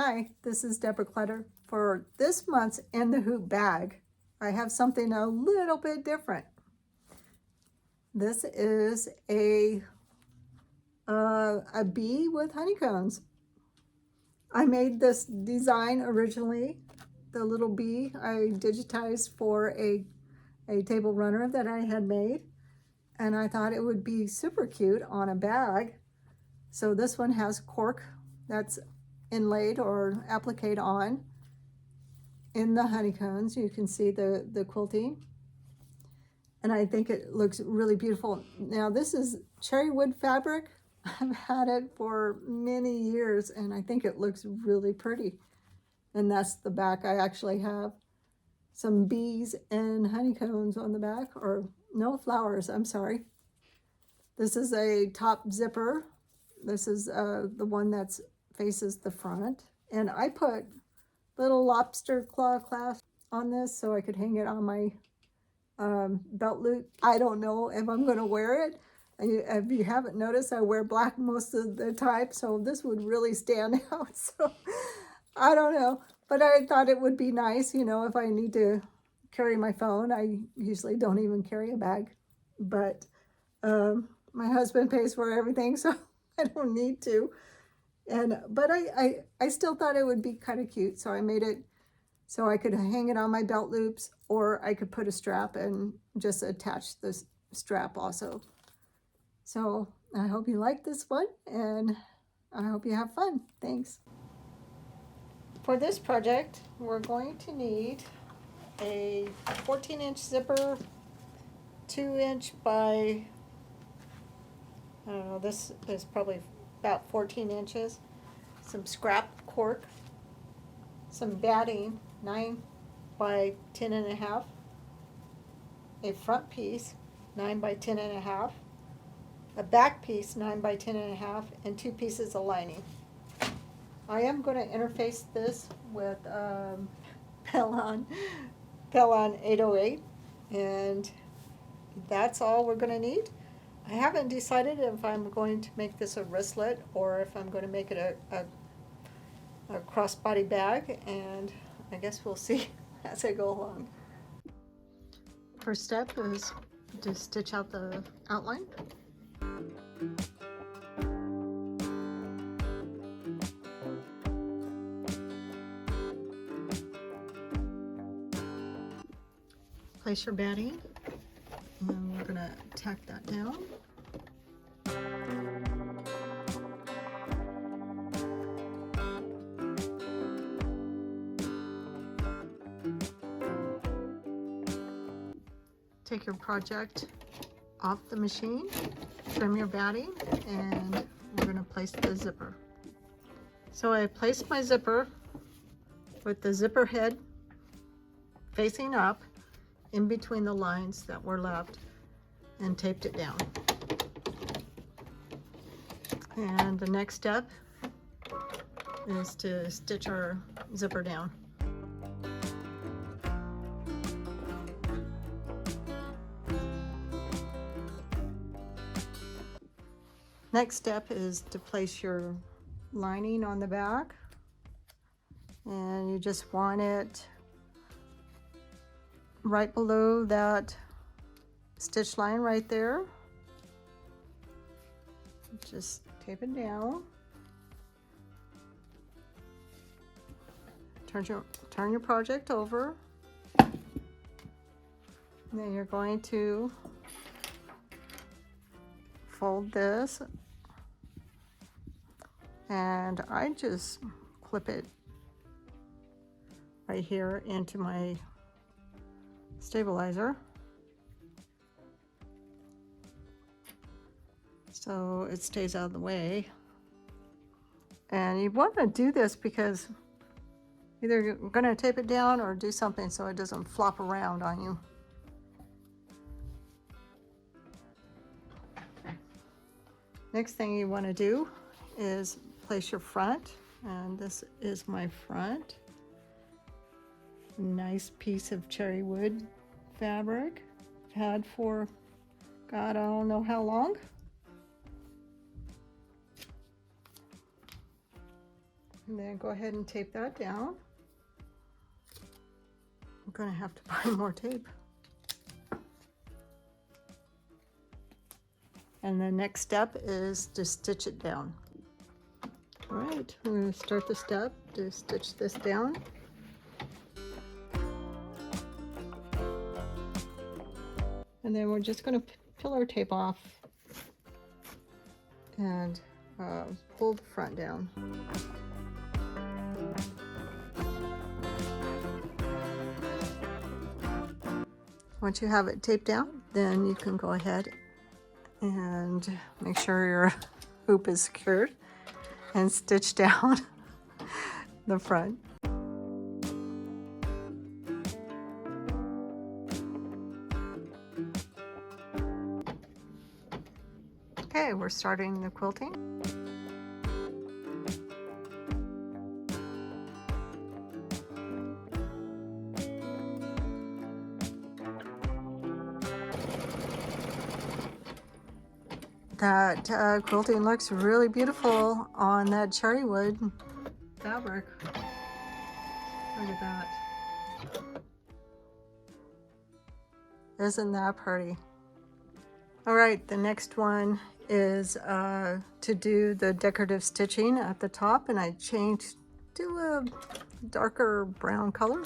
Hi, this is Deborah Clutter. For this month's In the Hoop bag, I have something a little bit different. This is a bee with honeycombs. I made this design originally. The little bee I digitized for a table runner that I had made, and I thought it would be super cute on a bag. So this one has cork that's inlaid or appliqued on in the honeycombs. You can see the quilting, and I think it looks really beautiful. Now this is cherry wood fabric. I've had it for many years and I think it looks really pretty. And that's the back. I actually have some bees and honeycombs on the back, or no, flowers, I'm sorry. This is a top zipper. This is the one that faces the front, and I put little lobster claw clasp on this so I could hang it on my belt loop. I don't know if I'm going to wear it. If you haven't noticed, I wear black most of the time, so this would really stand out. So I don't know, but I thought it would be nice, you know, if I need to carry my phone. I usually don't even carry a bag, but my husband pays for everything, so I don't need to. But I still thought it would be kind of cute, so I made it so I could hang it on my belt loops, or I could put a strap and just attach this strap also. So I hope you like this one, and I hope you have fun. Thanks. For this project, we're going to need a 14-inch zipper, 2-inch by, I don't know, this is probably about 14 inches, some scrap cork, some batting, 9 by 10.5, a front piece, 9 by 10.5, a back piece, 9 by 10.5, and 2 pieces of lining. I am going to interface this with Pellon 808, and that's all we're going to need. I haven't decided if I'm going to make this a wristlet or if I'm going to make it a crossbody bag, and I guess we'll see as I go along. First step is to stitch out the outline. Place your batting, and we're going to tack that down. Take your project off the machine, trim your batting, and we're going to place the zipper. So I placed my zipper with the zipper head facing up in between the lines that were left and taped it down. And the next step is to stitch our zipper down. Next step is to place your lining on the back, and you just want it right below that stitch line right there. Just tape it down. Turn your project over. And then you're going to fold this, and I just clip it right here into my stabilizer, so it stays out of the way. And you want to do this because either you're going to tape it down or do something so it doesn't flop around on you. Next thing you want to do is place your front, and this is my front. Nice piece of cherry wood fabric. I've had for, God, I don't know how long. And then go ahead and tape that down. I'm going to have to buy more tape. And the next step is to stitch it down. All right, I'm going to start the step to stitch this down. And then we're just going to peel our tape off and pull the front down. Once you have it taped down, then you can go ahead and make sure your hoop is secured and stitch down the front. Okay, we're starting the quilting. That quilting looks really beautiful on that cherry wood fabric. Look at that. Isn't that pretty? All right, the next one is to do the decorative stitching at the top, and I changed to a darker brown color.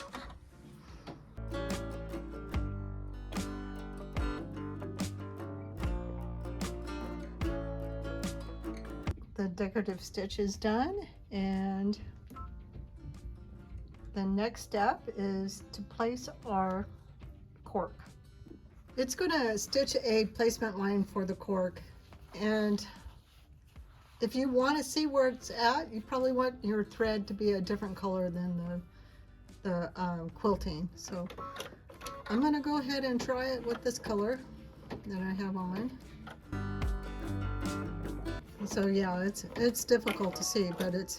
The decorative stitch is done, and the next step is to place our cork. It's going to stitch a placement line for the cork, and if you want to see where it's at, you probably want your thread to be a different color than the quilting. So I'm going to go ahead and try it with this color that I have on. So yeah, it's difficult to see, but it's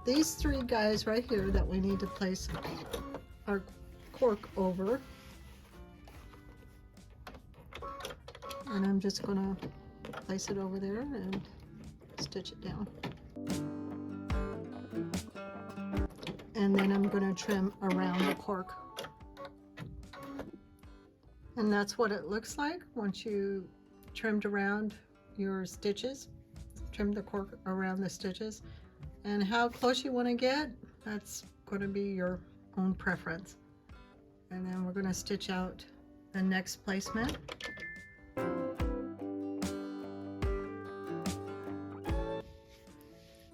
these three guys right here that we need to place our cork over. And I'm just gonna place it over there and stitch it down. And then I'm gonna trim around the cork. And that's what it looks like once you trimmed around your stitches. Trim the cork around the stitches, and how close you want to get, that's going to be your own preference. And then we're going to stitch out the next placement.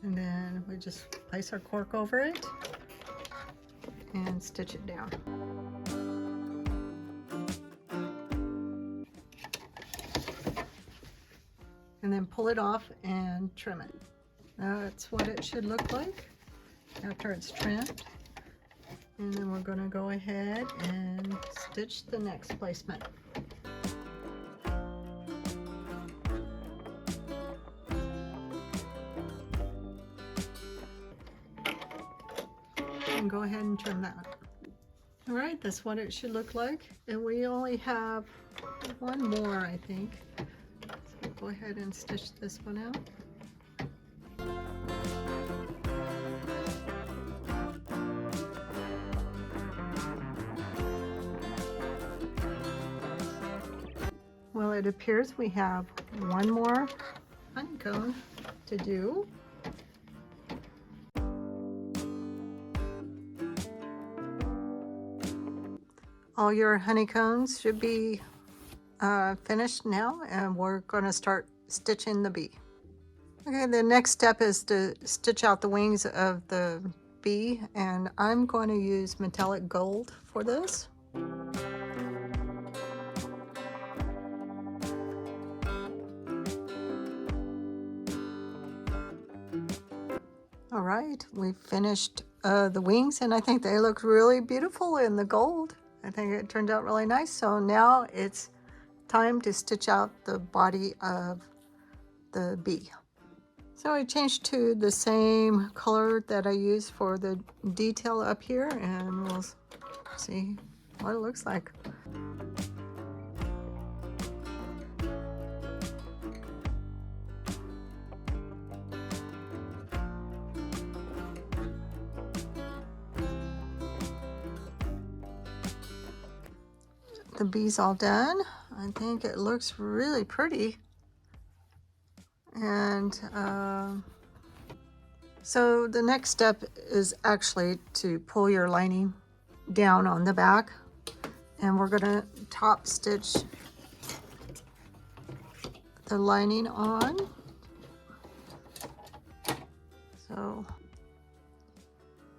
And then we just place our cork over it and stitch it down. And then pull it off and trim it. That's what it should look like after it's trimmed. And then we're going to go ahead and stitch the next placement. And go ahead and trim that. All right, that's what it should look like. And we only have one more, I think. Go ahead and stitch this one out. Well, it appears we have one more honeycomb to do. All your honeycombs should be finished now, and we're going to start stitching the bee. Okay, the next step is to stitch out the wings of the bee, and I'm going to use metallic gold for this. All right, we finished the wings, and I think they look really beautiful in the gold. I think it turned out really nice. So now it's time to stitch out the body of the bee. So I changed to the same color that I used for the detail up here, and we'll see what it looks like. the bees all done. I think it looks really pretty. And so the next step is actually to pull your lining down on the back, and we're gonna top stitch the lining on. So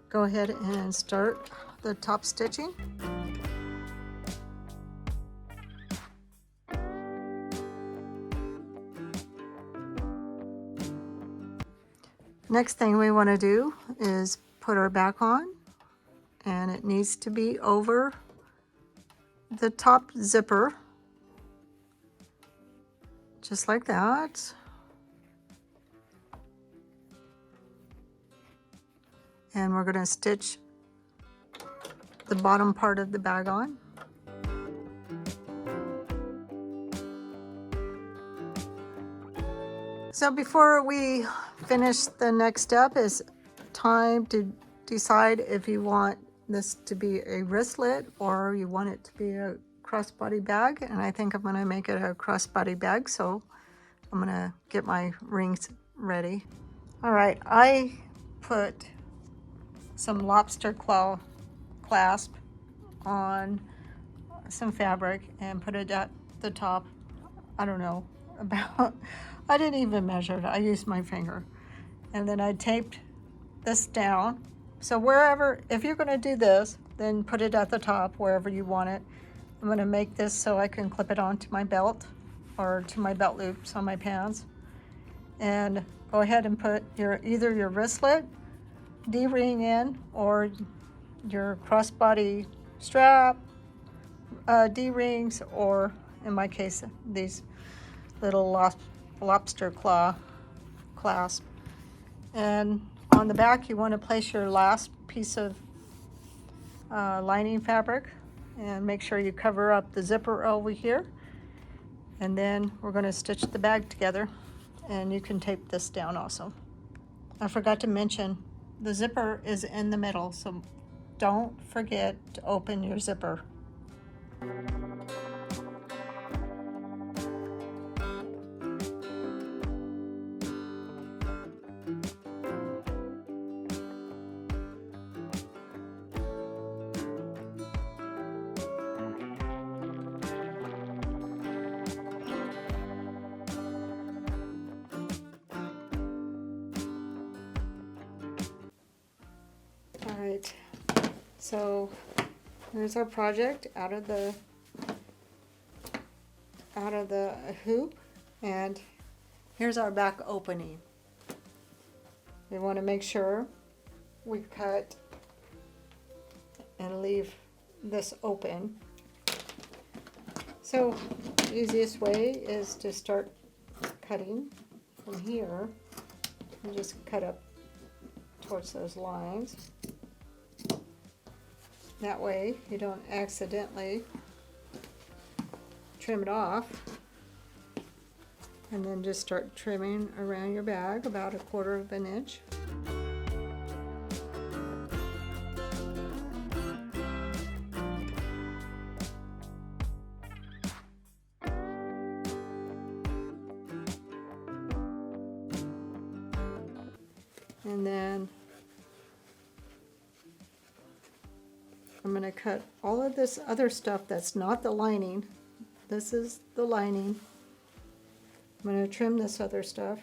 go ahead and start the top stitching. Next thing we want to do is put our back on, and it needs to be over the top zipper, just like that. And we're going to stitch the bottom part of the bag on. So before we finish, the next step is time to decide if you want this to be a wristlet or you want it to be a crossbody bag. And I think I'm going to make it a crossbody bag, so I'm going to get my rings ready. All right, I put some lobster claw clasp on some fabric and put it at the top. I don't know, about, I didn't even measure it. I used my finger. And then I taped this down. So wherever, if you're gonna do this, then put it at the top wherever you want it. I'm gonna make this so I can clip it onto my belt or to my belt loops on my pants. And go ahead and put either your wristlet D-ring in or your crossbody strap D-rings, or in my case, these little lobster claw clasp. And on the back, you want to place your last piece of lining fabric and make sure you cover up the zipper over here. And then we're going to stitch the bag together, and you can tape this down also. I forgot to mention, the zipper is in the middle, so don't forget to open your zipper. All right, so here's our project out of the hoop, and here's our back opening. We want to make sure we cut and leave this open. So the easiest way is to start cutting from here and just cut up towards those lines. That way you don't accidentally trim it off. And then just start trimming around your bag about 1/4 of an inch. And then I'm going to cut all of this other stuff that's not the lining. This is the lining. I'm going to trim this other stuff.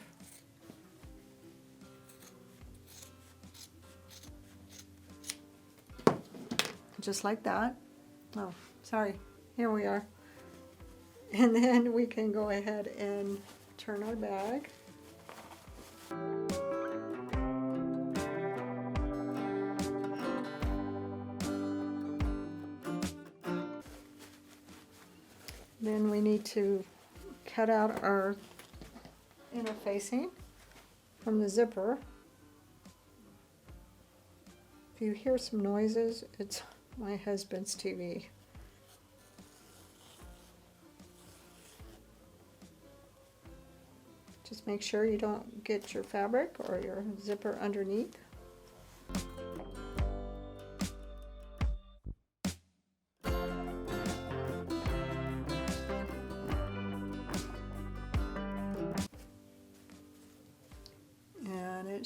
Just like that. Oh, sorry. Here we are. And then we can go ahead and turn our bag. Then we need to cut out our interfacing from the zipper. If you hear some noises, it's my husband's TV. Just make sure you don't get your fabric or your zipper underneath.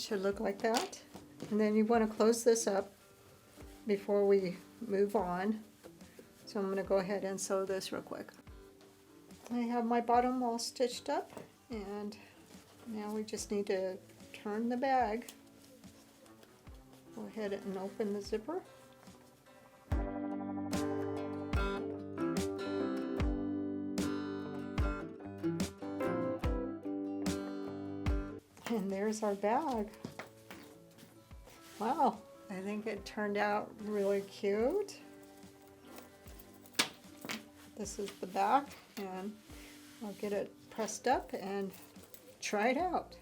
It should look like that. And then you want to close this up before we move on. So I'm going to go ahead and sew this real quick. I have my bottom all stitched up, and now we just need to turn the bag. Go ahead and open the zipper. And there's our bag. Wow, I think it turned out really cute. This is the back, and I'll get it pressed up and try it out.